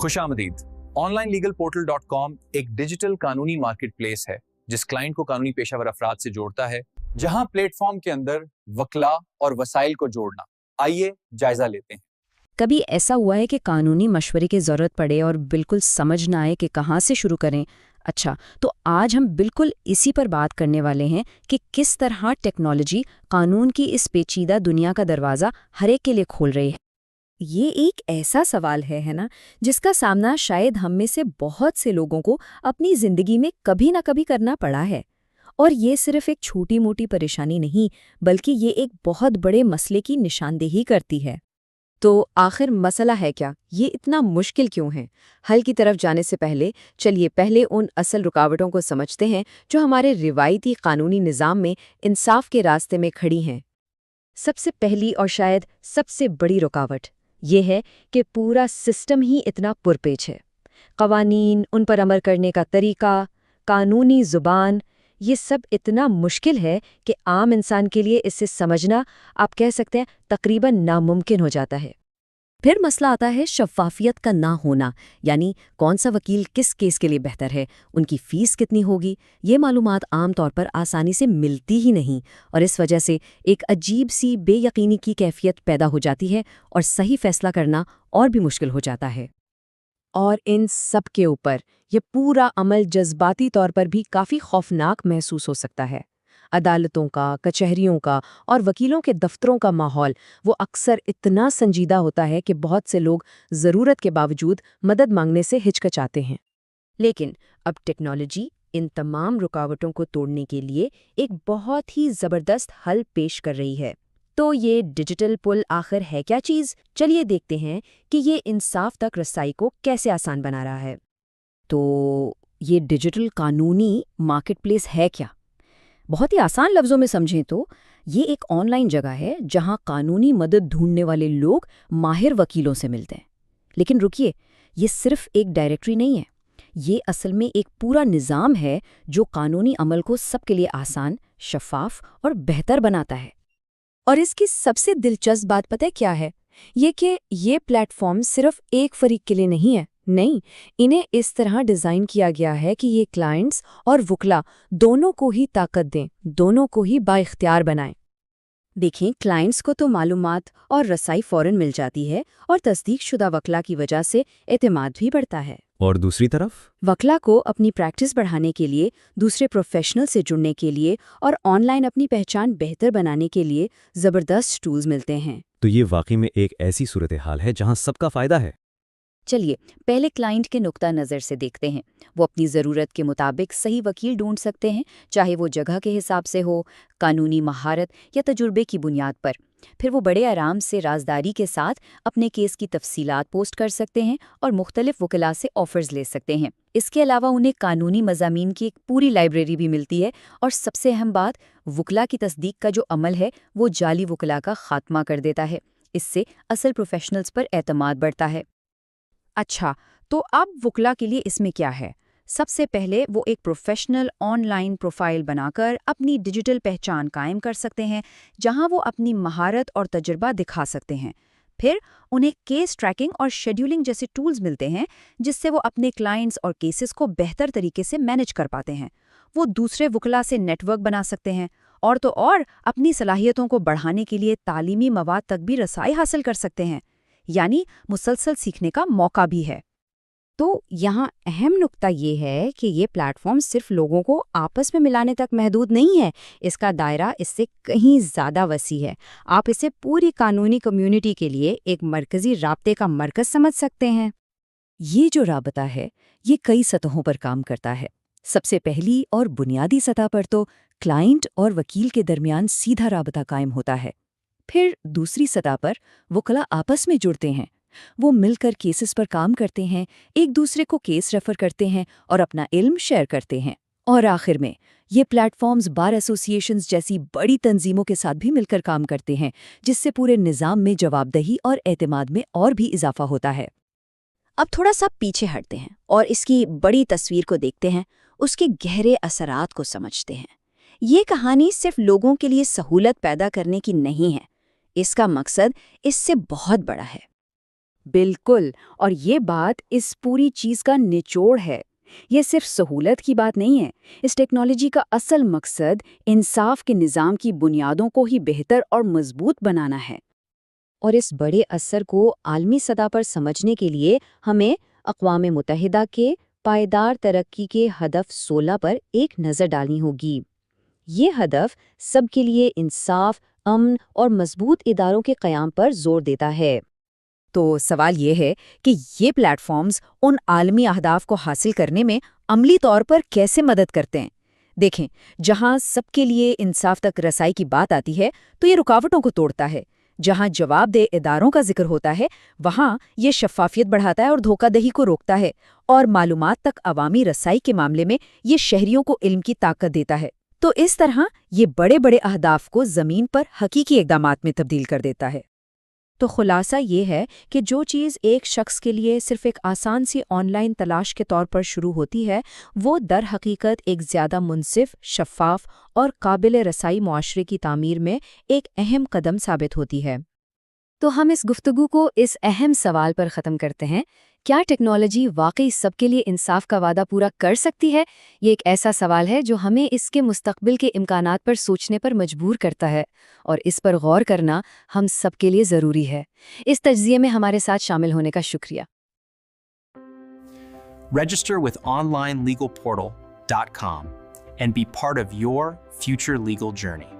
खुश आमदीद। Online legal portal .com एक डिजिटल कानूनी मार्केट प्लेस है जिस क्लाइंट को कानूनी पेशावर अफराद से जोड़ता है, जहां प्लेटफॉर्म के अंदर वकला और वसाइल को जोड़ना। आइए जायजा लेते हैं। कभी ऐसा हुआ है कि कानूनी मशवरे की ज़रूरत पड़े और बिल्कुल समझ ना आए कि कहाँ से शुरू करें? अच्छा, तो आज हम बिल्कुल इसी पर बात करने वाले हैं कि किस तरह टेक्नोलॉजी कानून की इस पेचीदा दुनिया का दरवाज़ा हर एक के लिए खोल रही है। ये एक ऐसा सवाल है ना, जिसका सामना शायद हम में से बहुत से लोगों को अपनी जिंदगी में कभी ना कभी करना पड़ा है। और ये सिर्फ एक छोटी मोटी परेशानी नहीं, बल्कि ये एक बहुत बड़े मसले की निशानदेही करती है। तो आखिर मसला है क्या? ये इतना मुश्किल क्यों है? हल की तरफ जाने से पहले चलिए पहले उन असल रुकावटों को समझते हैं जो हमारे रिवायती कानूनी निज़ाम में इंसाफ के रास्ते में खड़ी हैं। सबसे पहली और शायद सबसे बड़ी रुकावट ये है कि पूरा सिस्टम ही इतना पुरपेच है। कवानीन, उन पर अमल करने का तरीका, कानूनी ज़ुबान, ये सब इतना मुश्किल है कि आम इंसान के लिए इसे समझना, आप कह सकते हैं, तकरीबन नामुमकिन हो जाता है। फिर मसला आता है शफ़ाफ़ियत का ना होना, यानी कौन सा वकील किस केस के लिए बेहतर है, उनकी फ़ीस कितनी होगी, ये मालूमात आम तौर पर आसानी से मिलती ही नहीं, और इस वजह से एक अजीब सी बेयकीनी की कैफियत पैदा हो जाती है और सही फैसला करना और भी मुश्किल हो जाता है। और इन सब के ऊपर ये पूरा अमल जज्बाती तौर पर भी काफ़ी खौफनाक महसूस हो सकता है। अदालतों का, कचहरियों का और वकीलों के दफ्तरों का माहौल वो अक्सर इतना संजीदा होता है कि बहुत से लोग ज़रूरत के बावजूद मदद मांगने से हिचकिचाते हैं। लेकिन अब टेक्नोलॉजी इन तमाम रुकावटों को तोड़ने के लिए एक बहुत ही ज़बरदस्त हल पेश कर रही है। तो ये डिजिटल पुल आखिर है क्या चीज़? चलिए देखते हैं कि ये इंसाफ तक रसाई को कैसे आसान बना रहा है। तो ये डिजिटल कानूनी मार्केट प्लेस है क्या? बहुत ही आसान लफ्ज़ों में समझें तो ये एक ऑनलाइन जगह है जहां कानूनी मदद ढूंढने वाले लोग माहिर वकीलों से मिलते हैं। लेकिन रुकिए, ये सिर्फ एक डायरेक्टरी नहीं है, ये असल में एक पूरा निज़ाम है जो कानूनी अमल को सबके लिए आसान, शफाफ और बेहतर बनाता है। और इसकी सबसे दिलचस्प बात पता है क्या है? ये कि ये प्लेटफॉर्म सिर्फ एक फरीक के लिए नहीं है। नहीं, इन्हें इस तरह डिज़ाइन किया गया है कि ये क्लाइंट्स और वकला दोनों को ही ताकत दें, दोनों को ही बाइख्तियार बनाएं। देखें, क्लाइंट्स को तो मालूमात और रसाई फ़ौरन मिल जाती है और तस्दीकशुदा वकला की वजह से एतमाद भी बढ़ता है। और दूसरी तरफ वकला को अपनी प्रैक्टिस बढ़ाने के लिए, दूसरे प्रोफेशनल से जुड़ने के लिए और ऑनलाइन अपनी पहचान बेहतर बनाने के लिए ज़बरदस्त टूल्स मिलते हैं। तो ये वाकई में एक ऐसी सूरत हाल है जहां सबका फायदा है। चलिए पहले क्लाइंट के नुक्ता नज़र से देखते हैं। वो अपनी ज़रूरत के मुताबिक सही वकील ढूंढ सकते हैं, चाहे वो जगह के हिसाब से हो, कानूनी महारत या तजुर्बे की बुनियाद पर। फिर वो बड़े आराम से राजदारी के साथ अपने केस की तफसीलात पोस्ट कर सकते हैं और मुख्तलिफ वकला से ऑफर्स ले सकते हैं। इसके अलावा उन्हें कानूनी मज़ामीन की एक पूरी लाइब्रेरी भी मिलती है, और सबसे अहम बात, वकला की तस्दीक का जो अमल है वो जाली वकला का खात्मा कर देता है। इससे असल प्रोफेशनल्स पर एतमाद बढ़ता है। अच्छा, तो अब वकला के लिए इसमें क्या है? सबसे पहले वो एक प्रोफेशनल ऑनलाइन प्रोफाइल बनाकर अपनी डिजिटल पहचान कायम कर सकते हैं, जहां वो अपनी महारत और तजुर्बा दिखा सकते हैं। फिर उन्हें केस ट्रैकिंग और शेड्यूलिंग जैसे टूल्स मिलते हैं, जिससे वो अपने क्लाइंट्स और केसेस को बेहतर तरीके से मैनेज कर पाते हैं। वो दूसरे वकला से नेटवर्क बना सकते हैं, और तो और अपनी सलाहियतों को बढ़ाने के लिए तालीमी मवाद तक भी रसाई हासिल कर सकते हैं, यानी मुसलसल सीखने का मौका भी है। तो यहाँ अहम नुक्ता ये है कि ये प्लेटफॉर्म सिर्फ लोगों को आपस में मिलाने तक महदूद नहीं है, इसका दायरा इससे कहीं ज़्यादा वसी है। आप इसे पूरी कानूनी कम्युनिटी के लिए एक मरकज़ी राब्ते का मरकज़ समझ सकते हैं। ये जो राबता है, ये कई सतहों पर काम करता है। सबसे पहली और बुनियादी सतह पर तो क्लाइंट और वकील के दरमियान सीधा राबता कायम होता है। फिर दूसरी सतह पर वकला आपस में जुड़ते हैं, वो मिलकर केसेस पर काम करते हैं, एक दूसरे को केस रेफर करते हैं और अपना इल्म शेयर करते हैं। और आखिर में ये प्लेटफॉर्म्स बार एसोसिएशंस जैसी बड़ी तंजीमों के साथ भी मिलकर काम करते हैं, जिससे पूरे निज़ाम में जवाबदेही और एतमाद में और भी इजाफा होता है। अब थोड़ा सा पीछे हटते हैं और इसकी बड़ी तस्वीर को देखते हैं, उसके गहरे असरात को समझते हैं। ये कहानी सिर्फ लोगों के लिए सहूलत पैदा करने की नहीं है, इसका मकसद इससे बहुत बड़ा है। بالکل، اور یہ بات اس پوری چیز کا نچوڑ ہے۔ یہ صرف سہولت کی بات نہیں ہے، اس ٹیکنالوجی کا اصل مقصد انصاف کے نظام کی بنیادوں کو ہی بہتر اور مضبوط بنانا ہے۔ اور اس بڑے اثر کو عالمی سطح پر سمجھنے کے لیے ہمیں اقوام متحدہ کے پائیدار ترقی کے ہدف 16 پر ایک نظر ڈالنی ہوگی۔ یہ ہدف سب کے لیے انصاف، امن اور مضبوط اداروں کے قیام پر زور دیتا ہے۔ تو سوال یہ ہے کہ یہ پلیٹ فارمز ان عالمی اہداف کو حاصل کرنے میں عملی طور پر کیسے مدد کرتے ہیں؟ دیکھیں، جہاں سب کے لیے انصاف تک رسائی کی بات آتی ہے تو یہ رکاوٹوں کو توڑتا ہے۔ جہاں جواب دہ اداروں کا ذکر ہوتا ہے وہاں یہ شفافیت بڑھاتا ہے اور دھوکہ دہی کو روکتا ہے، اور معلومات تک عوامی رسائی کے معاملے میں یہ شہریوں کو علم کی طاقت دیتا ہے۔ تو اس طرح یہ بڑے بڑے اہداف کو زمین پر حقیقی اقدامات میں تبدیل کر دیتا ہے۔ تو خلاصہ یہ ہے کہ جو چیز ایک شخص کے لیے صرف ایک آسان سی آن لائن تلاش کے طور پر شروع ہوتی ہے، وہ در حقیقت ایک زیادہ منصف، شفاف اور قابل رسائی معاشرے کی تعمیر میں ایک اہم قدم ثابت ہوتی ہے۔ تو ہم اس گفتگو کو اس اہم سوال پر ختم کرتے ہیں، کیا ٹیکنالوجی واقعی سب کے لیے انصاف کا وعدہ پورا کر سکتی ہے؟ یہ ایک ایسا سوال ہے جو ہمیں اس کے مستقبل کے امکانات پر سوچنے پر مجبور کرتا ہے، اور اس پر غور کرنا ہم سب کے لیے ضروری ہے۔ اس تجزیے میں ہمارے ساتھ شامل ہونے کا شکریہ۔ Register with onlinelegalportal.com and be part of your future legal journey.